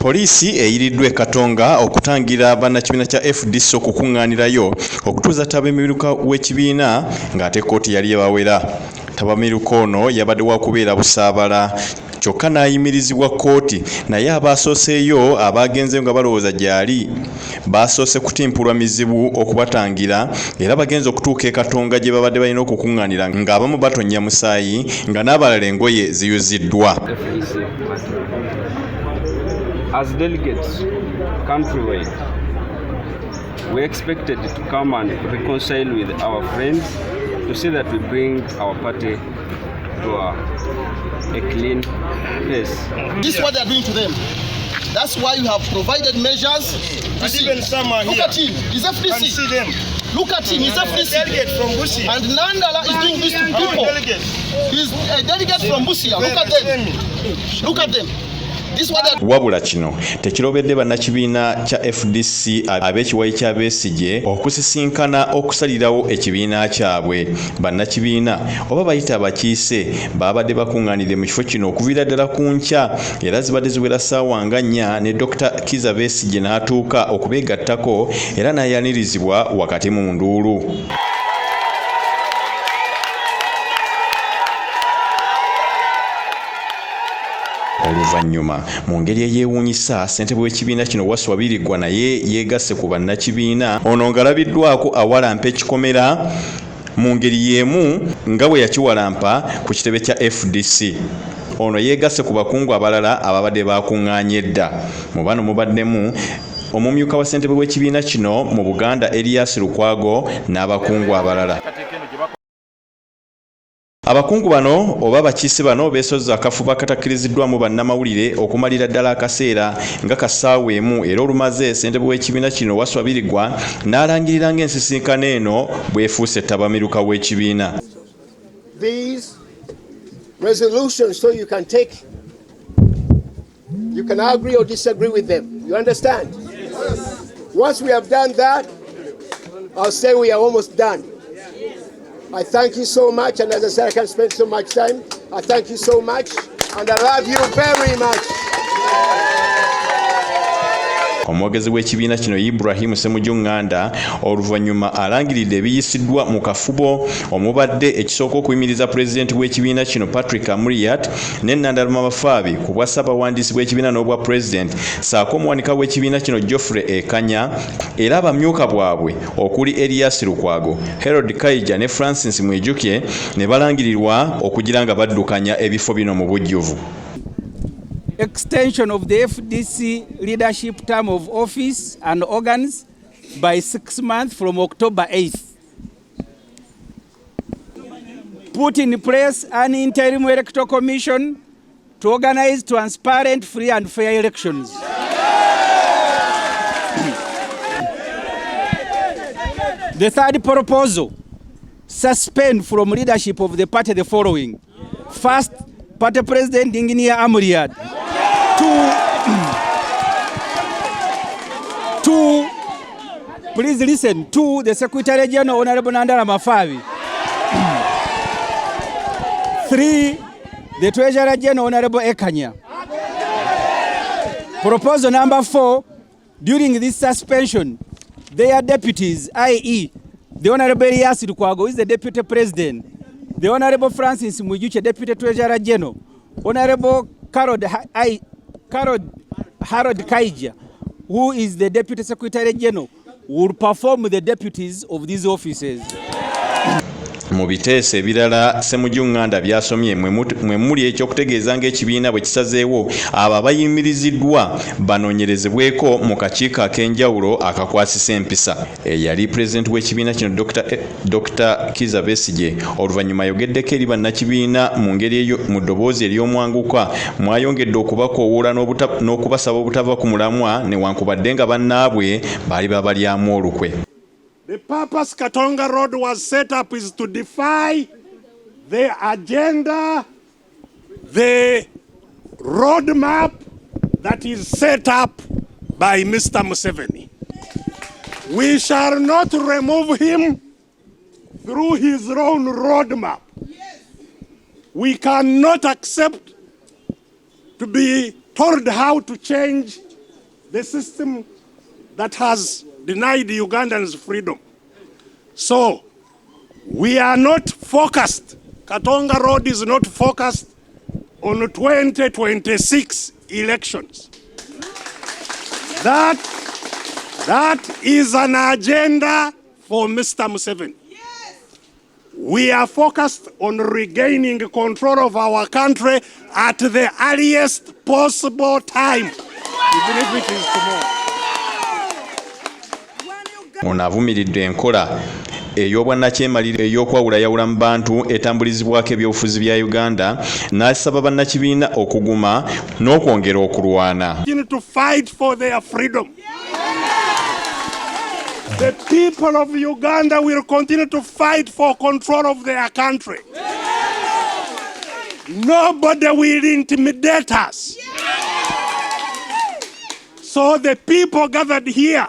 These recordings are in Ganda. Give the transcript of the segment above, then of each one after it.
Poliisi eyiriddwa Katonga okutangira bannakibiina kya FDC okukungaanirayo okutuuza Tabamiruka w'ekibiina ng'ate kkooti yali ebawera. Tabamiruka ono yabadde wa kubeera busaabala kyokka n'ayimirizibwa kkooti, naye abaasooseeyo abagenze nga balowooza gy'ali baasoose kutimpulwa mizibu okubatangira era bagenze okutuuka e Katonga gye babadde balina okukungaanira ng'abamu batonnya musaayi nga n'abalala engoye ziyuziddwa. As delegates countrywide, we expected to come and reconcile with our friends to see that we bring our party to a clean place. This is what they are doing to them. That's why you have provided measures. And even some are Look here. at him. He's FDC. Can see them. Look at him. He's FDC. Delegate from Busia. And Nandala is doing this to people. He's a delegate from Busia. Look at them. Look at them. Wabula kino tekirobedde bannakibiina kya FDC ab'ekiwayi kya Besigye okusisinkana okusalirawo ekibiina kyabwe. Bannakibiina oba bayita abakiise babadde bakungaanidde mu kifo kino okuviira ddala ku nkya era zibadde ziwera ssaawa nga 4 ne Dr. Kiza Besigye n'atuuka okubeegattako era n'ayanirizibwa wakati mu nduulu. Oluvannyuma mu ngeri eyeewuunyisa ssentebe w'ekibiina kino Waswabirigwa naye yeegasse ku bannakibiina ono ngalabiddwako awalampa ekikomera mu ngeri y'emu nga bwe yakiwalampa ku kitebe kya FDC. Ono yeegasse ku bakungu abalala ababadde bakuŋŋaanye edda. Mu bano mubaddemu omumyuka wa ssentebe w'ekibiina kino mu Buganda Erias Lukwago n'abakungu abalala. Abakungu bano oba abakiise bano beesozza akafuba katakkiriziddwamu bannamawulire okumalira ddala akaseera nga kasaawa emu era olumaze ssentebe w'ekibiina kino Waswabirigwa n'alangirira ng'ensisinkano eno bwefuuse Tabamiruka w'ekibiina. These resolutions so you can take, you can agree or disagree with them. You understand? Once we have done that, I'll say we are almost done. I thank you so much, and as I said, I can't spend so much time. I thank you so much, and I love you very much. Omwogezi w'ekibiina kino Ibrahim Ssemujjunganda oluvannyuma alangiridde ebiyisiddwa mu kafubo omubadde ekisooka okuyimiriza President w'ekibiina kino Patrick Amuriat ne Nandaluma Bafaabi ku bwa ssaabawandiisi bw'ekibiina n'obwa President ssaako omuwanika w'ekibiina kino Geoffrey Ekanya era abamyuka bwabwe okuli Erias Lukwago, Harold Kaija ne Francis Mwijukye ne balangirirwa okugira nga baddukanya ebifo bino mu bujjuvu. Extension of the FDC leadership term of office and organs by 6 months from October 8th. Put in place an interim electoral commission to organize transparent, free and fair elections. The third proposal, suspend from leadership of the party the following. First, Party President Engineer Amuriat. Two, please listen, to the Secretary General Honorable Nandala Mafabi. 3, the Treasurer General Honorable Ekanya. Proposal number 4, during this suspension, their deputies, i.e., the Honorable Erias Lukwago is the Deputy President, the Honorable Francis Mwijukye, Deputy Treasurer General, Honorable Harold Kaija, who is the Deputy Secretary General, will perform the deputies of these offices. Mu biteeso ebirala Ssemujjunganda byasomye mwe muli ekyokutegeeza ng'ekibiina bwe kisazeewo abo abayimiriziddwa banoonyerezebweko mu kakiiko ak'enjawulo akakwasisa empisa. Eyali President w'ekibiina kino Dr. Kiza Besigye oluvannyuma ayogeddeko eri bannakibiina mu ngeri mu ddoboozi ery'omwanguka mwayongedde okubakoowoola n'okubasaba obutava ku mulamwa newankubadde nga bannaabwe baali babalyamu olukwe. The purpose Katonga Road was set up is to defy the agenda, the roadmap that is set up by Mr. Museveni. We shall not remove him through his own roadmap. We cannot accept to be told how to change the system that has denied Ugandans freedom. So we are not focused, Katonga Road is not focused on 2026 elections. That is an agenda for Mr. Museveni. We are focused on regaining control of our country at the earliest possible time, even if it is tomorrow. Ono avumiridde enkola ey'obwannakyemalira ey'okwawulayawula mu bantu etambulizibwako ebyobufuzi bya Uganda, n'asaba bannakibiina okuguma n'okwongera okulwana. To fight for their freedom. The people of Uganda will continue to fight for control of their country. Nobody will intimidate us. So the people gathered here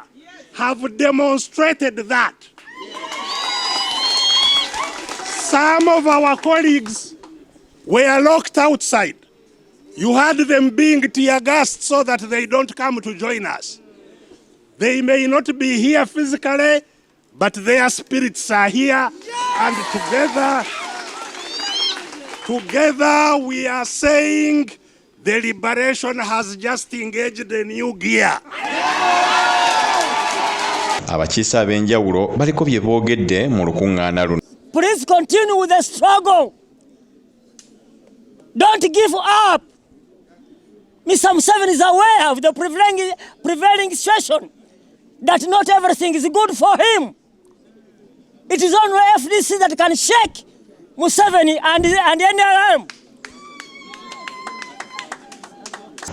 have demonstrated that. Some of our colleagues were locked outside. You had them being tear gassed so that they don't come to join us. They may not be here physically, but their spirits are here, and together we are saying the liberation has just engaged a new gear. Abakiise ab'enjawulo baliko bye boogedde mu lukungaana luno. Please continue with the struggle. Don't give up. Mr. Museveni is aware of the prevailing situation, that not everything is good for him. It is only FDC that can shake Museveni and NRM.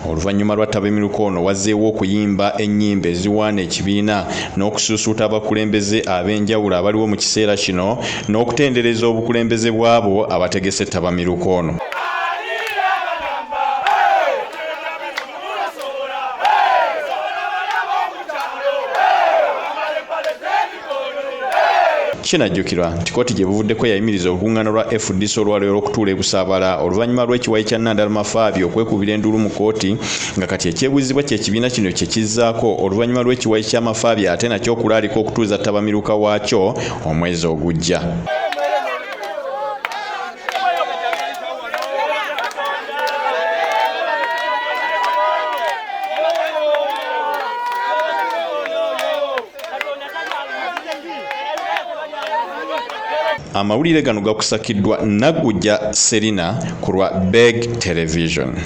Oluvannyuma lwa Tabamiruka ono wazzeewo okuyimba ennyimba eziwaana ekibiina n'okusuusuuta abakulembeze ab'enjawulo abaliwo mu kiseera kino n'okutendereza obukulembeze bw'abo abategese Tabamiruka ono. Kinajjukirwa nti kkooti gye buvuddeko yayimiriza olukungaana lwa FDC olwaleero okutuula e Busaabala oluvannyuma lw'ekiwayi kya Nandalama Fabio okwekubira enduulu mu kkooti, nga kati ekyebuuzibwa ky'ekibiina kino kye kizzaako oluvannyuma lw'ekiwayi kya Mafabio ate nakyo okulaalika okutuuza Tabamiruka waakyo omwezi ogujja. Amawulire gano gakusakiddwa Nagujja Serina ku lwa Beg Television.